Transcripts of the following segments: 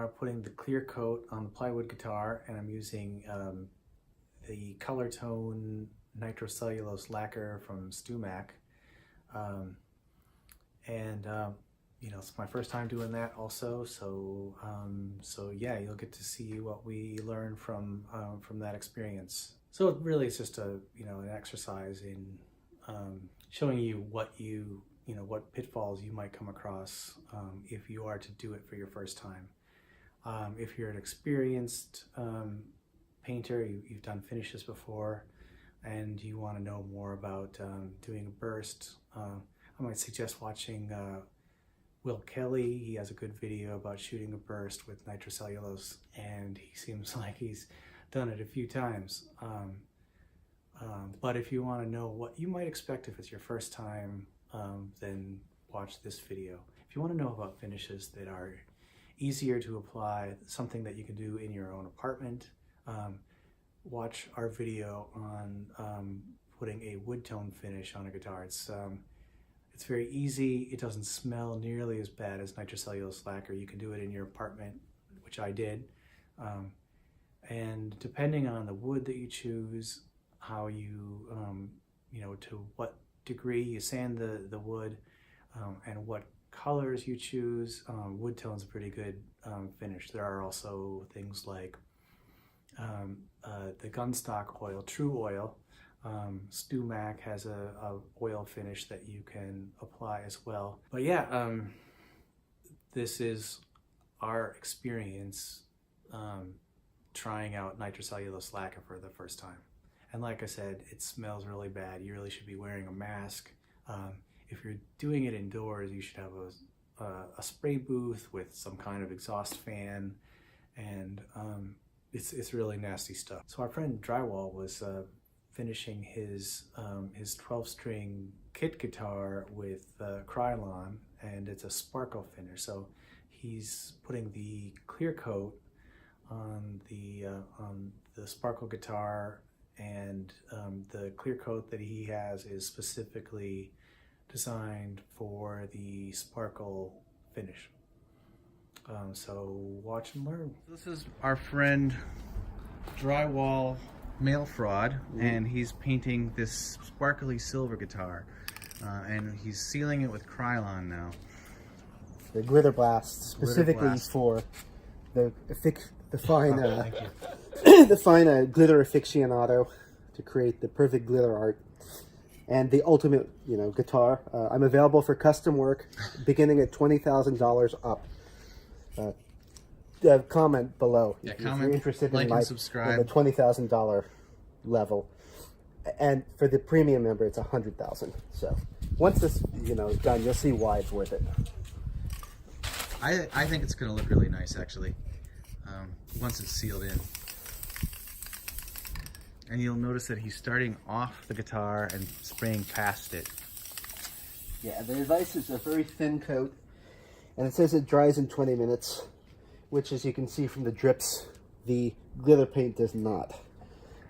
are putting the clear coat on the plywood guitar, and I'm using the ColorTone Nitrocellulose Lacquer from StuMac. You know, it's my first time doing that also, so yeah, you'll get to see what we learned from that experience. So it really is just an exercise in showing you what what pitfalls you might come across if you are to do it for your first time. If you're an experienced painter, you've done finishes before, and you want to know more about doing a burst, I might suggest watching Will Kelly. He has a good video about shooting a burst with nitrocellulose, and he seems like he's done it a few times. But if you want to know what you might expect if it's your first time, then watch this video. If you want to know about finishes that are easier to apply, something that you can do in your own apartment, watch our video on putting a wood tone finish on a guitar. It's very easy. It doesn't smell nearly as bad as nitrocellulose lacquer. You can do it in your apartment, which I did. And depending on the wood that you choose, how you, to what degree you sand the wood, and what colors you choose, wood tone's a pretty good finish. There are also things like the gunstock oil, True Oil. StuMac has a oil finish that you can apply as well. But yeah, this is our experience trying out nitrocellulose lacquer for the first time. And like I said, it smells really bad. You really should be wearing a mask. If you're doing it indoors, you should have a spray booth with some kind of exhaust fan, and it's really nasty stuff. So our friend Drywall was finishing his 12-string kit guitar with Krylon, and it's a sparkle finish. So he's putting the clear coat on the sparkle guitar, and the clear coat that he has is specifically designed for the sparkle finish. So watch and learn. This is our friend Drywall Mailfraud, and he's painting this sparkly silver guitar, and he's sealing it with Krylon now. The glitter blast, specifically for the fine the fine glitter aficionado to create the perfect glitter art and the ultimate guitar. I'm available for custom work beginning at $20,000 up. Comment below if you're interested in subscribe. The $20,000 level, and for the premium member it's $100,000. So once this is done, you'll see why it's worth it. I think it's going to look really nice actually, once it's sealed in. And you'll notice that he's starting off the guitar and spraying past it. Yeah, the device is a very thin coat, and it says it dries in 20 minutes, which, as you can see from the drips, the glitter paint does not.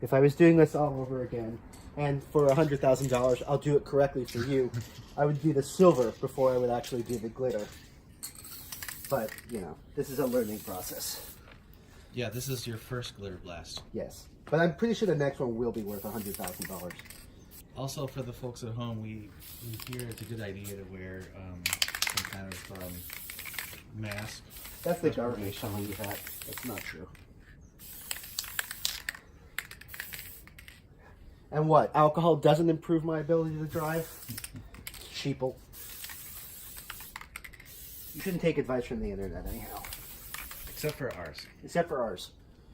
If I was doing this all over again, and for $100,000, I'll do it correctly for you, I would do the silver before I would actually do the glitter. But, this is a learning process. Yeah, this is your first glitter blast. Yes. But I'm pretty sure the next one will be worth $100,000. Also, for the folks at home, we hear it's a good idea to wear some kind of mask. That's the government telling you that. That's not true. And what? Alcohol doesn't improve my ability to drive? Sheeple. You shouldn't take advice from the internet anyhow. Except for ours. Except for ours.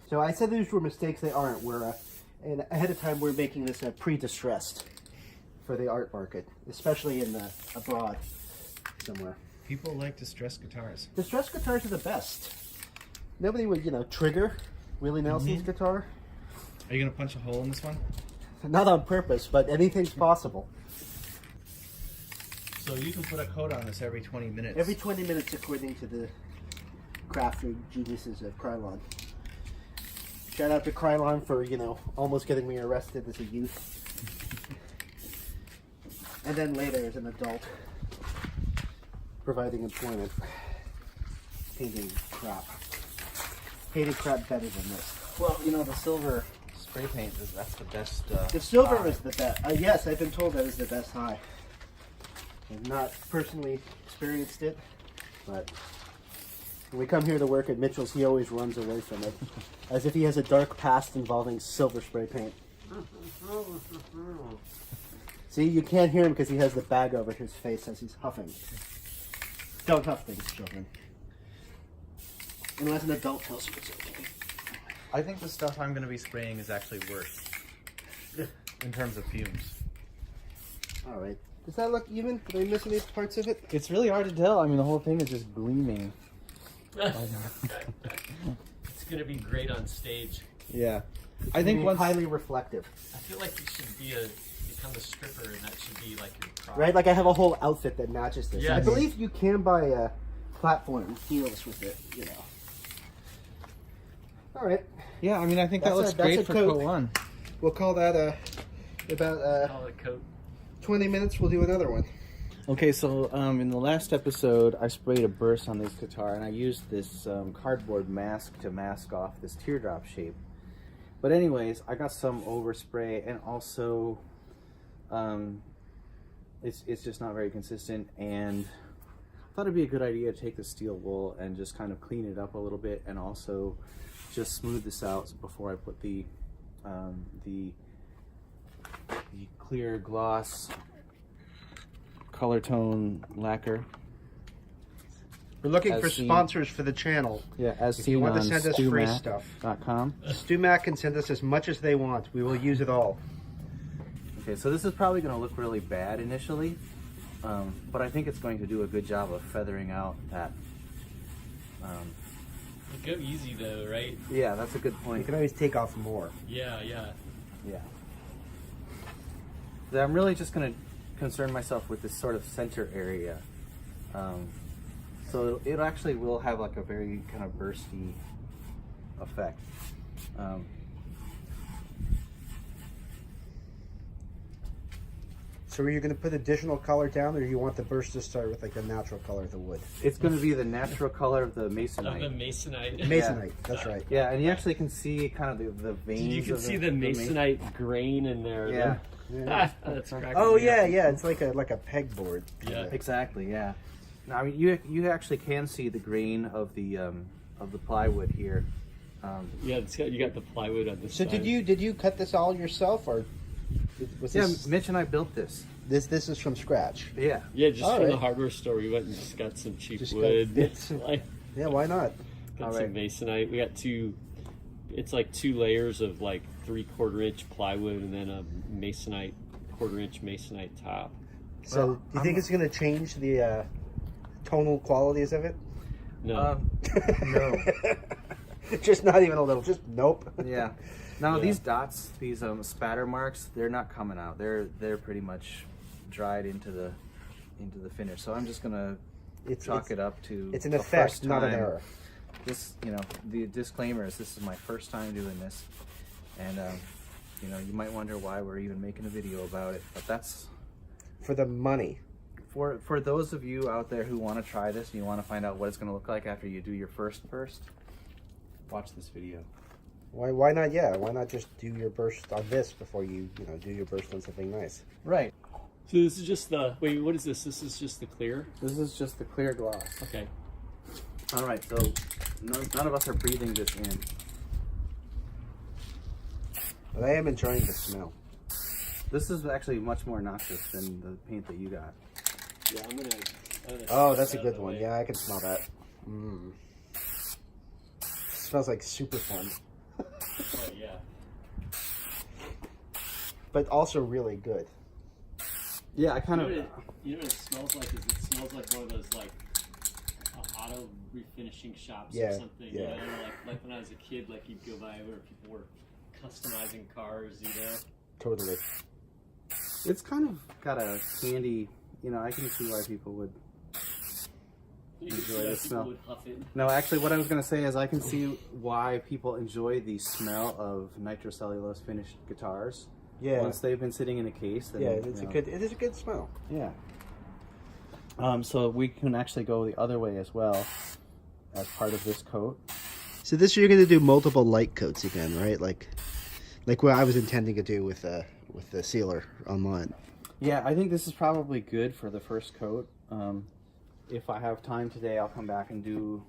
So I said these were mistakes. They aren't. And ahead of time, we're making this pre-distressed for the art market, especially in abroad somewhere. People like distressed guitars. Distressed guitars are the best. Nobody would, trigger Willie Nelson's guitar. Are you going to punch a hole in this one? Not on purpose, but anything's possible. So you can put a coat on this every 20 minutes. Every 20 minutes, according to the crafter geniuses of Krylon. Shout out to Krylon for, almost getting me arrested as a youth. And then later as an adult, providing employment, painting crap. painted crap better than this. Well, you know, the silver spray paint, that's the best. The silver high. is the best. Yes, I've been told that is the best high. I've not personally experienced it, but when we come here to work at Mitchell's, he always runs away from it, as if he has a dark past involving silver spray paint. See, you can't hear him because he has the bag over his face as he's huffing. Don't huff things, children. Unless an adult tells you it's okay. I think the stuff I'm going to be spraying is actually worse in terms of fumes. All right. Does that look even? Did I miss any parts of it? It's really hard to tell. I mean, the whole thing is just gleaming. It's gonna be great on stage. Yeah. I think once... highly reflective. I feel like you should become a stripper, and that should be like your pride. Right? Like I have a whole outfit that matches this. Yes. I believe you can buy platform heels with it, you know. All right. Yeah, I mean, I think that That's looks a- that's great a for coat. coat 1. We'll call that about Call it coat. 20 minutes. We'll do another one. Okay, so in the last episode, I sprayed a burst on this guitar, and I used this cardboard mask to mask off this teardrop shape. But anyways, I got some overspray, and also it's just not very consistent, and I thought it'd be a good idea to take the steel wool and just kind of clean it up a little bit, and also just smooth this out before I put the clear gloss ColorTone lacquer. We're looking As for seen- sponsors for the channel. Yeah, as If seen you want to on send us free StuMac.com. stuff, StuMac can send us as much as they want. We will use it all. Okay, so this is probably going to look really bad initially, but I think it's going to do a good job of feathering out that. Go easy though, right? Yeah, that's a good You point. can always take off more. Yeah, yeah. Yeah. So I'm really just going to concern myself with this sort of center area. So it actually will have like a very kind of bursty effect. So are you going to put additional color down, or do you want the burst to start with like the natural color of the wood? It's going to be the natural color of the Of the masonite. masonite. Masonite, that's right. Yeah, and you actually can see kind of the veins. You can of see the masonite grain in there. Yeah. Yeah. That's cracking Oh me yeah, up. yeah. It's like a pegboard. Yeah. Exactly. Yeah. Now, I mean, you actually can see the grain of the plywood here. Yeah, you got the plywood on this So side. did you cut this all yourself, or was Yeah, this Mitch and I built this. this is from scratch? Yeah. Yeah, just All from the right. hardware store. We went and just got some cheap Just got wood. bits. Like, Yeah, why not? got All some right. masonite. We got it's like 2 layers of like 3/4 inch plywood and then a masonite, 1/4 inch masonite top. So Well, do you think it's going to change the tonal qualities of it? No. No. Just not even a little. Just nope. Yeah. Now Yeah. these dots, these spatter marks, they're not coming out. They're pretty much dried into the finish. So I'm just gonna chalk it up to. It's an the effect, first not an time. error. This, the disclaimer is this is my first time doing this, and you might wonder why we're even making a video about it, but that's For the money. for those of you out there who want to try this and you want to find out what it's going to look like after you do your first, watch this video. Why not? Yeah, why not just do your burst on this before you do your burst on something nice? Right. So this is just the wait. What is this? This is just the clear. This is just the clear gloss. Okay. All right, so none of us are breathing this in. But I am enjoying the smell. This is actually much more noxious than the paint that you got. Yeah, I'm gonna Oh, that's a out of good the one. way. Yeah, I can smell that. Smells like super fun, Oh yeah. but also really good. Yeah, I kind You of. know what it smells like? Is it smells like one of those like auto refinishing shops Yeah, or something. yeah. You know, like when I was a kid, like you'd go by where people were customizing cars. You know. Totally. It's kind of got a candy. I can see why people would. You could Enjoy see the how smell. people would huff it. No, actually, what I was going to say is I can see why people enjoy the smell of nitrocellulose finished guitars. Yeah. Once they've been sitting in a case. Then, Yeah, it is a good smell. Yeah. So we can actually go the other way as well as part of this coat. So this you're going to do multiple light coats again, right? Like what I was intending to do with the sealer on mine. Yeah, I think this is probably good for the first coat. If I have time today, I'll come back and do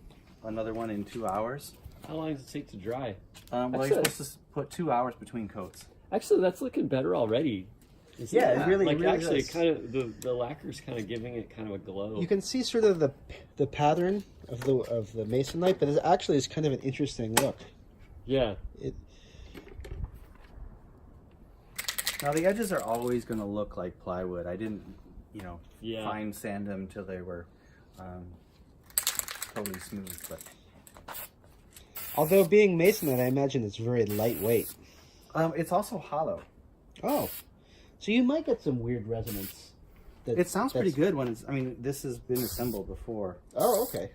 another one in 2 hours. How long does it take to dry? Well, Actually, you're supposed to put 2 hours between coats. Actually, that's looking better already. Yeah, it really, like it really actually, does. kind of the lacquer's kind of giving it kind of a glow. You can see sort of the pattern of the masonite, but it actually is kind of an interesting look. Yeah. Now the edges are always going to look like plywood. I didn't, Yeah. fine sand them till they were totally smooth. But Although being masonite, I imagine it's very lightweight. it's also hollow. Oh, so you might get some weird resonance. It sounds pretty good when it's. I mean, this has been assembled before. Oh, okay.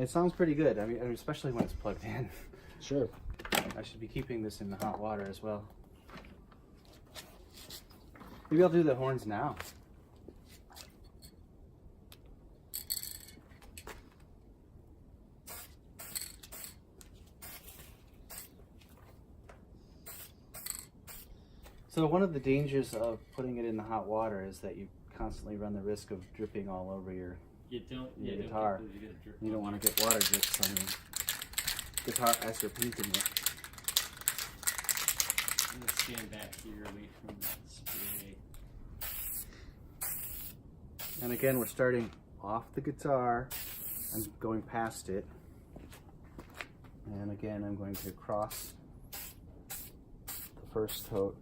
It sounds pretty good. I mean, especially when it's plugged in. Sure. I should be keeping this in the hot water as well. Maybe I'll do the horns now. So one of the dangers of putting it in the hot water is that you constantly run the risk of dripping all over your You don't. Your Yeah, guitar. Don't get a drip You don't on want to get water drips on your guitar as you're painting it. I'm gonna stand back here away from that spray. And again, we're starting off the guitar and going past it. And again, I'm going to cross the first coat.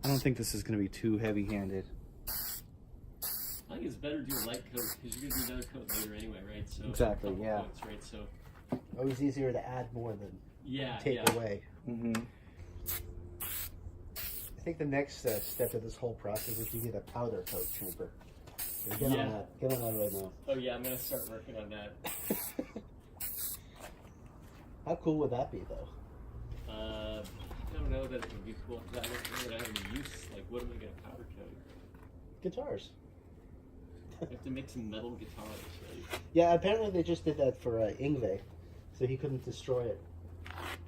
I don't think this is going to be too heavy-handed. I think it's better to do a light coat because you're gonna do another coat later anyway, right? So Exactly, a couple yeah. Coats, right? So Always easier to add more than yeah, take yeah. away. Mm-hmm. I think the next step of this whole process is we need a powder coat chamber. So get Yeah. on that. Get on that right now. Oh yeah, I'm gonna start working on that. How cool would that be, though? I don't know that it would be cool because I don't really have any use. Like, what am I gonna powder coat? Guitars. I have to make some metal guitars, right? Yeah, apparently they just did that for Ingve, so he couldn't destroy it.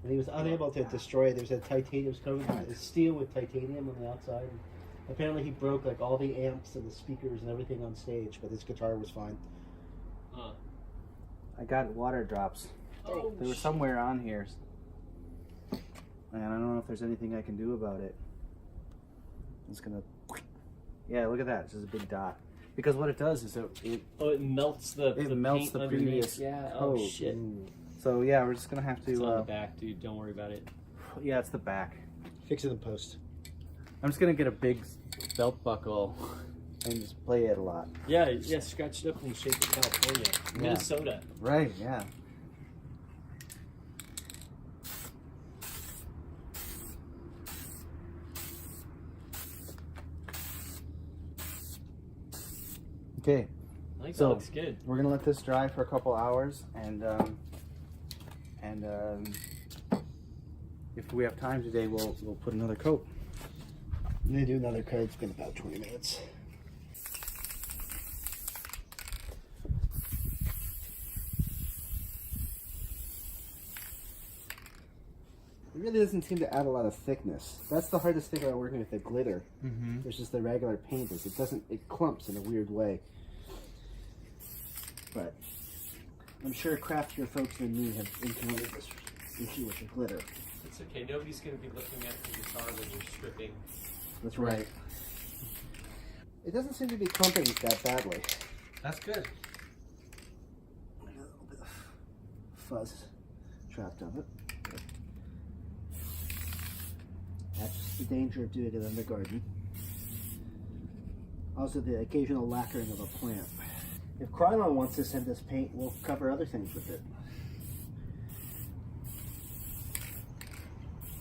And he was unable to destroy it. There's a titanium, it was covered in steel with titanium on the outside. And apparently he broke like all the amps and the speakers and everything on stage, but his guitar was fine. Huh. I got water drops. Oh, They were somewhere on here. And I don't know if there's anything I can do about it. I'm just gonna... Yeah, look at that. It's just a big dot. Because what it does is it Oh, it melts the melts paint the underneath. previous Yeah. coat. Oh shit. So yeah, we're just gonna have It's on the to. back, dude. Don't worry about it. Yeah, it's the back. Fix it in post. I'm just gonna get a big belt buckle and just play it a lot. Yeah, yeah. Scratch it up in the shape of California, Yeah. Minnesota. Right. Yeah. Okay. I think So- that looks good. We're gonna let this dry for a couple hours, and if we have time today, we'll put another coat. I'm going to do another coat. It's been about 20 minutes. It really doesn't seem to add a lot of thickness. That's the hardest thing about working with the glitter versus the regular paint is it clumps in a weird way. But I'm sure craftier folks than me have encountered this issue with the glitter. It's okay. Nobody's gonna be looking at the guitar when you're stripping. That's right. It doesn't seem to be clumping that badly. That's good. A little bit of fuzz trapped on it. That's the danger of doing it in the garden. Also the occasional lacquering of a plant. If Krylon wants to send us paint, we'll cover other things with it.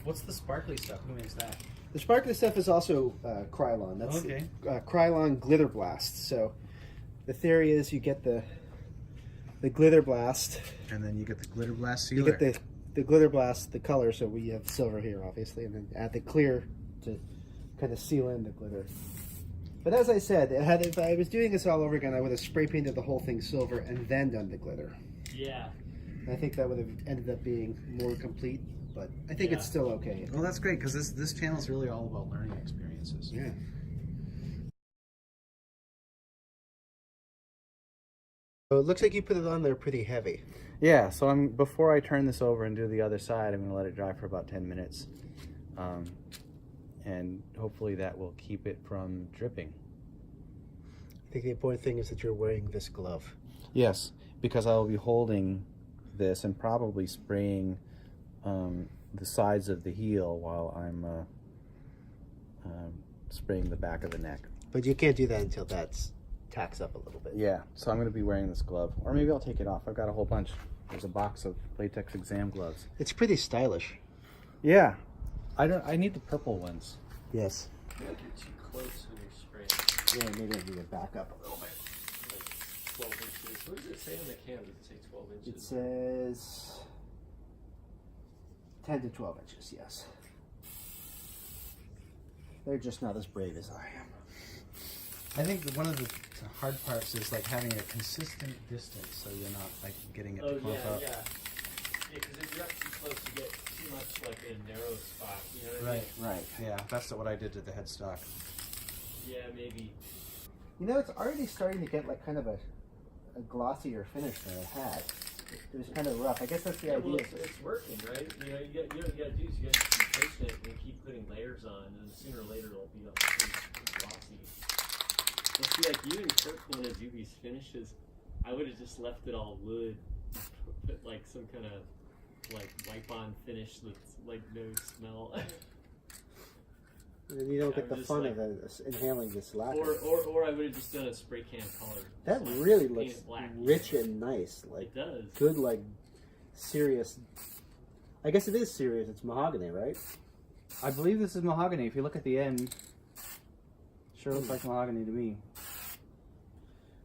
What's the sparkly stuff? Who makes that? The sparkly stuff is also Krylon. That's Okay. Krylon Glitter Blast. So the theory is you get the glitter blast, And then you get the glitter blast you sealer. get the glitter blast, the color. So we have silver here, obviously, and then add the clear to kind of seal in the glitter. But as I said, if I was doing this all over again, I would have spray painted the whole thing silver and then done the glitter. Yeah. I think that would have ended up being more complete, but I think it's still okay. Well, that's great, because this channel is really all about learning experiences. Yeah. So it looks like you put it on there pretty heavy. Yeah, so before I turn this over and do the other side, I'm going to let it dry for about 10 minutes. And hopefully that will keep it from dripping. I think the important thing is that you're wearing this glove. Yes, because I will be holding this and probably spraying the sides of the heel while I'm spraying the back of the neck. But you can't do that until that's tacks up a little bit. Yeah, so I'm going to be wearing this glove. Or maybe I'll take it off. I've got a whole bunch. There's a box of latex exam gloves. It's pretty stylish. Yeah. I need the purple ones. Yes. I feel like you're too close when you're spraying. Yeah, maybe I need to back up a little bit. Like 12 inches. What does it say on the can? Does it say 12 It inches? says 10 to 12 inches, yes. They're just not as brave as I am. I think that one of the hard parts is like having a consistent distance so you're not like getting it to clump up. Yeah, because if you're up too close, you get too much like in a narrow spot. You know what I mean? Right. Yeah, that's what I did to the headstock. Yeah, maybe. You know, it's already starting to get like kind of a glossier finish than it had. It was kind of rough. I guess that's the idea. Well, it's working, right? You know, what you got to do is you got to keep pushing it and keep putting layers on, and sooner or later it'll be up pretty glossy. Well, see, like you and Kirk want to do these finishes. I would have just left it all wood, put like some kind of like wipe-on finish that's like no smell. And you don't get the just fun like- of inhaling this lacquer. or I would have just done a spray can color. That Just, like, really paint looks it black. rich and nice. Like It does. good, like serious. I guess it is serious. It's mahogany, right? I believe this is mahogany. If you look at the end, sure looks like mahogany to me.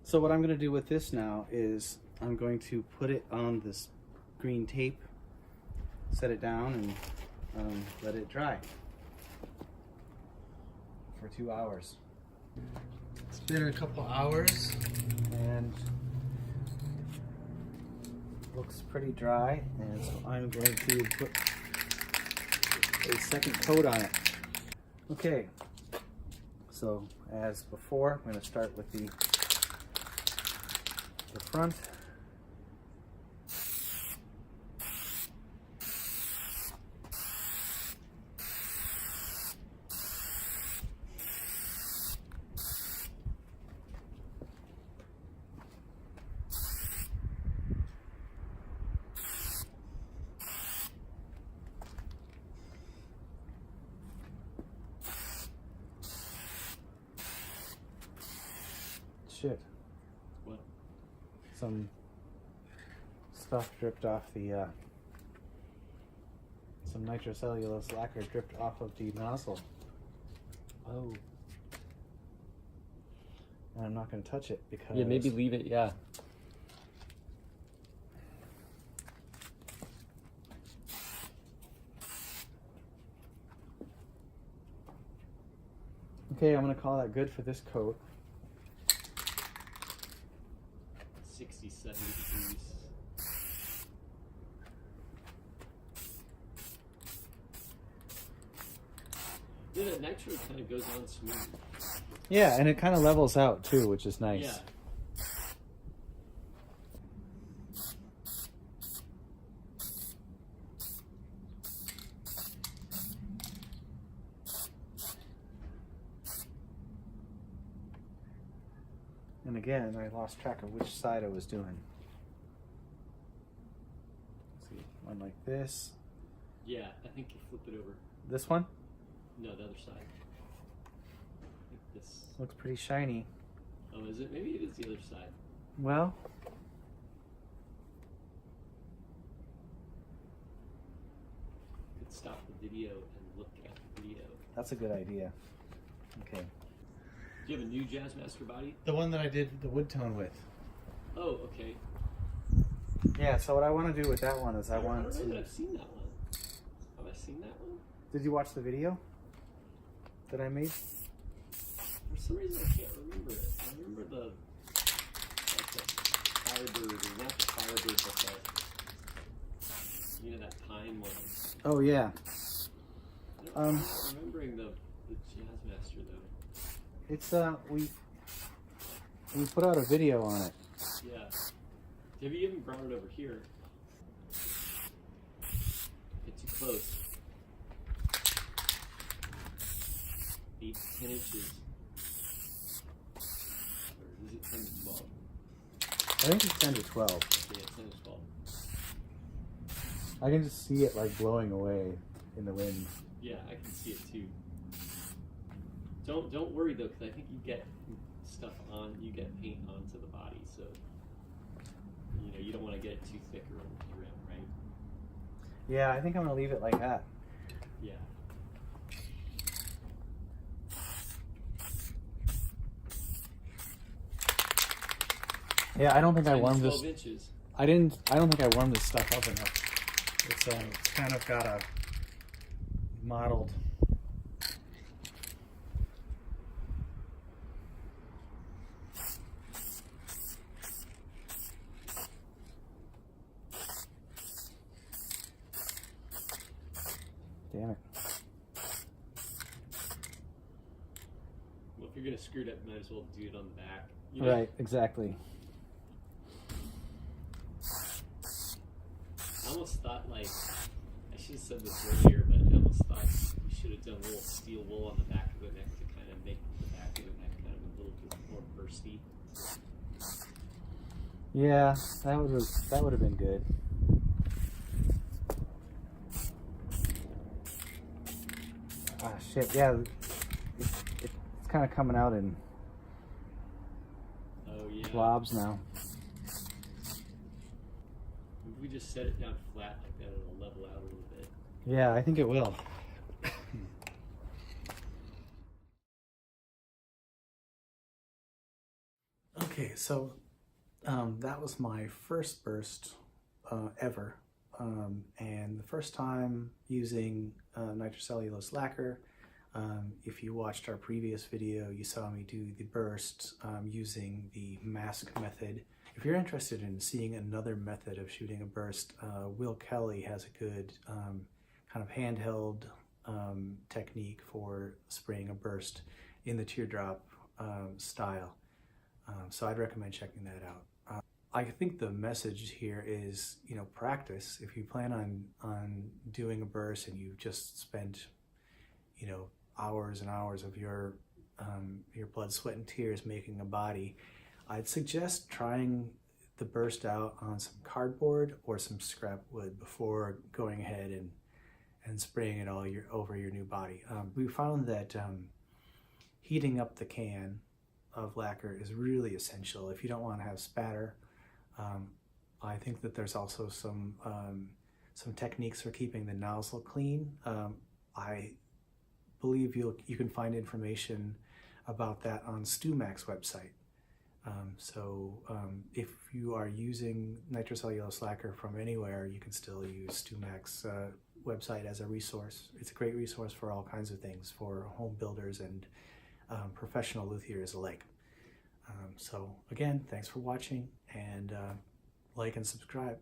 So what I'm going to do with this now is I'm going to put it on this green tape, set it down, and let it dry for 2 hours. It's been a couple hours and looks pretty dry, and so I'm going to put a second coat on it. Okay, so as before, I'm going to start with the front. Shit. What? Some stuff dripped off the, some nitrocellulose lacquer dripped off of the nozzle. Oh. And I'm not going to touch it because... Yeah, maybe leave it, yeah. Okay, I'm going to call that good for this coat. 60, 70 degrees. Yeah, that nitro kind of goes on smooth. Yeah, and it kind of levels out too, which is nice. Yeah. And again, I lost track of which side I was doing. Let's see, one like this. Yeah, I think you flip it over. This one No, the other side. Like this. looks pretty shiny. Oh, is it? Maybe it is the other side. Well, You could stop the video and look at the video. that's a good idea. Okay. Do you have a new Jazzmaster body? The one that I did the wood tone with. Oh, okay. Yeah, so what I want to do with that one is I don't want know that to... I've seen that one. Have I seen that one? Did you watch the video that I made? For some reason, I can't remember it. I remember the Firebird, or not the Firebird, but You know, that pine one. Oh yeah. I'm remembering the Jazzmaster though. It's we put out a video on it. Yeah. Have you even brought it over here? Get too close. 8 to 10 inches. Or is it 10 to 12? I think it's 10 to 12. Yeah, 10 to 12. I can just see it like blowing away in the wind. Yeah, I can see it too. Don't worry though, because I think you get stuff on, you get paint onto the body, so you know you don't want to get it too thick or over the rim, right? Yeah, I think I'm gonna leave it like that. Yeah. Yeah, I don't think I warmed 12 this. inches. I don't think I warmed this stuff up enough. It's kind of got a mottled. Damn it. Well, if you're gonna screw it up, you might as well do it on the back. You know? Right, exactly. I almost thought, like, I should have said this earlier, but I almost thought you should have done a little steel wool on the back of the neck to kind of make the back of the neck kind of a little bit more bursty. Yeah, that would have been good. Ah, shit. Yeah, it's kind of coming out in Oh, yeah. blobs now. If we just set it down flat like that, it'll level out a little bit. Yeah, I think it will. Okay, so that was my first burst ever, and the first time using nitrocellulose lacquer. If you watched our previous video, you saw me do the burst using the mask method. If you're interested in seeing another method of shooting a burst, Will Kelly has a good kind of handheld technique for spraying a burst in the teardrop style. So I'd recommend checking that out. I think the message here is, you know, practice. If you plan on doing a burst and you've just spent, you know, hours and hours of your blood, sweat, and tears making a body, I'd suggest trying the burst out on some cardboard or some scrap wood before going ahead and spraying it all over your new body. We found that heating up the can of lacquer is really essential if you don't want to have spatter. I think that there's also some techniques for keeping the nozzle clean. I believe you can find information about that on StuMac's website. If you are using nitrocellulose lacquer from anywhere, you can still use StuMac's website as a resource. It's a great resource for all kinds of things, for home builders and professional luthiers alike. So again, thanks for watching, and like and subscribe.